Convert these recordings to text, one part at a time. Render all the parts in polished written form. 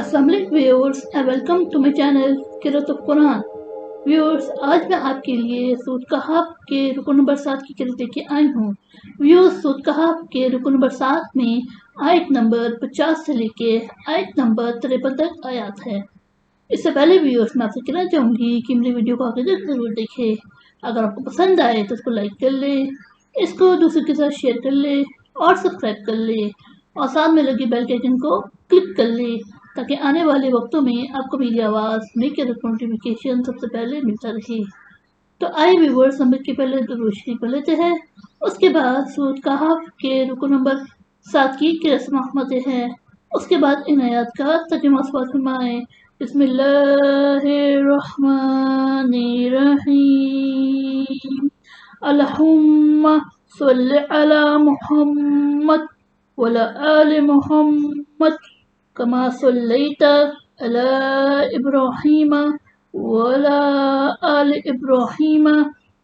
अस्सलाम वालेकुम viewers and welcome to my channel क़िराअत कुरान। व्यूअर्स, आज मैं आपके लिए सूरह कहफ के रुकू नंबर 7 की क़िराअत लेके आई हूँ। व्यूअर्स, सूरह कहफ के रुकू नंबर 7 में आयत नंबर 50 से लेके आयत नंबर 53 तक आयात है। इससे पहले व्यूअर्स, मैं आपसे कहना चाहूँगी कि मेरी वीडियो को आगे तक जरूर देखें। अगर आपको पसंद आए तो इसको लाइक कर ले, इसको दूसरे के साथ शेयर कर ले और सब्सक्राइब कर ले और साथ में लगी बेल के आइकन को क्लिक कर ले ताकि आने वाले वक्तों में आपको मेरी आवाज़ मेरे नोटिफिकेशन सबसे पहले मिलता रहे। तो आइए व्यूअर्स, हम इसके पहले रोशनी पढ़ लेते हैं। उसके बाद सूरह कहफ के रुकू नंबर 7 की समाप्त हैं। उसके बाद इन आयात का तर्जुमा फरमाएं। बिस्मिल्लाहिर्रहमानिर्रहीम। अल्लाहुम्मा सल्लि अला मुहम्मद वला आलि मुहम्मद कमा सल्लैता अला इब्राहीम वला आलि इब्राहीम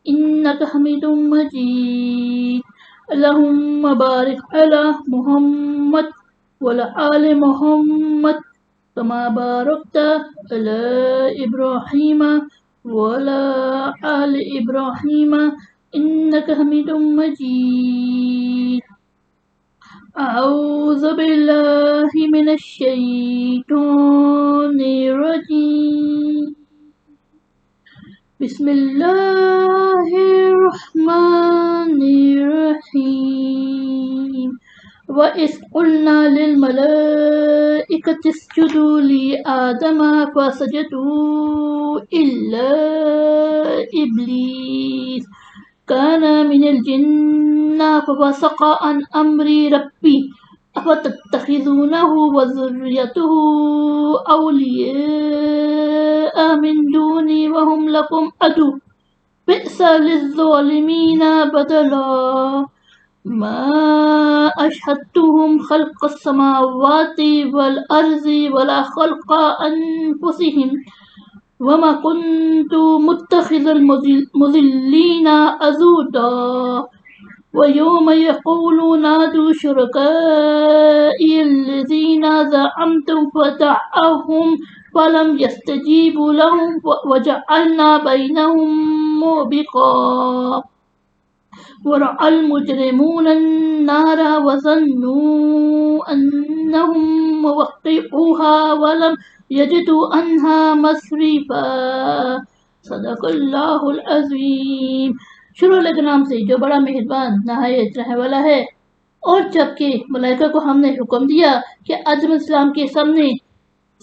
इन्नका हमीदुम मजीद। अल्लाहुम्मा बारिक अला मुहम्मद वला आलि मुहम्मद कमा बारकता अला इब्राहीम वला आलि इब्राहीम इन्नका हमीदुम मजीद। अऊज़ु बिल्लाहि मिनश शैतानिर रजीम। बिस्मिल्लाहिर्रहमानिर्रहीम। वइज़ क़ुल्ना लिल मलाइकति इसजुदू लि आदम फसजदू इल्ला इब्लीस काना मिनल जिन्ना फफसक़ा अन अम्रि रब्बी अफ़तत्तख़िज़ूनहु व ज़ुर्रियतहु औलिया मिन दूनी व हुम लकुम अदु बि'सा लिज़्ज़ालिमीना बदला। मा अशहदतुहुम ख़ल्क़स समावाति वल अर्ज़ि वला ख़ल्क़ा अनफुसिहिम वमा कुन्तु मुत्तख़िज़ल मुज़िल्लीना अज़ूदा। वयौम यक़ूलु नादू शुरकाइयल्लज़ीना ज़अमतुम फदअहुम फलम यस्तजीबू लहुम वजअलना बैनहुम मौबिक़ा। वरअल मुजरिमूना अन्नार वज़न्नू अन्नहुम मुवक़्क़िऊहा वलम यजिदू अन्हा मसरीफ़ा। सदक़ल्लाहुल अज़ीम। शुरू अल्लाह के नाम से जो बड़ा मेहरबान नहायत रहने वाला है। और जबकि मलाइका को हमने हुक्म दिया कि आदम अलैहिस्सलाम के सामने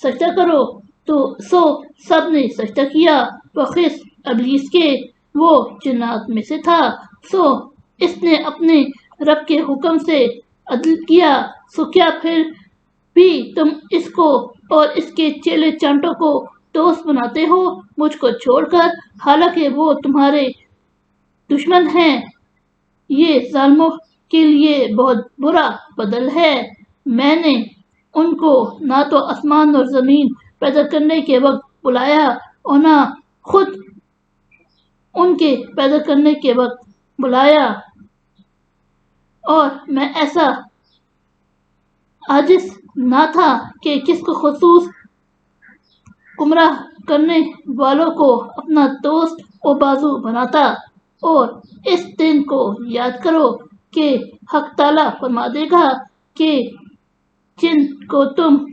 सजदा करो तो सब ने सजदा किया। बखिस इब्लीस के, वो जिन्नात में से था, इसने अपने रब के हुक्म से अदल किया। क्या फिर भी तुम इसको और इसके चेले चांटों को दोस्त बनाते हो मुझको छोड़कर, हालांकि वो तुम्हारे दुश्मन हैं। ये जालिमों के लिए बहुत बुरा बदल है। मैंने उनको ना तो आसमान और ज़मीन पैदा करने के वक्त बुलाया और ना खुद उनके पैदा करने के वक्त बुलाया, और मैं ऐसा आजिज़ ना था कि किसको खुसूस गुमराह करने वालों को अपना दोस्त और बाजू बनाता। और इस दिन को याद करो कि हक ताला फरमा देगा कि जिन को तुम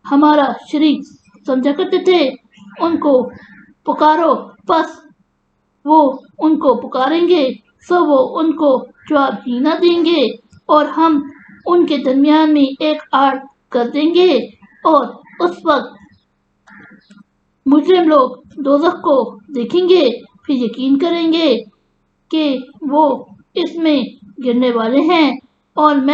हमारा शरीक समझा करते थे उनको पुकारो, बस वो उनको पुकारेंगे वो उनको जवाब ही ना देंगे और हम उनके दरमियान में एक आड़ कर देंगे। और उस वक्त मुजरिम लोग दोज़ख को देखेंगे, फिर यकीन करेंगे कि वो इसमें गिरने वाले हैं और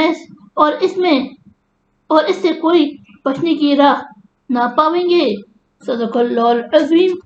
इससे कोई बचने की राह ना पाएंगे। सदक़ल्लाहुल अज़ीम।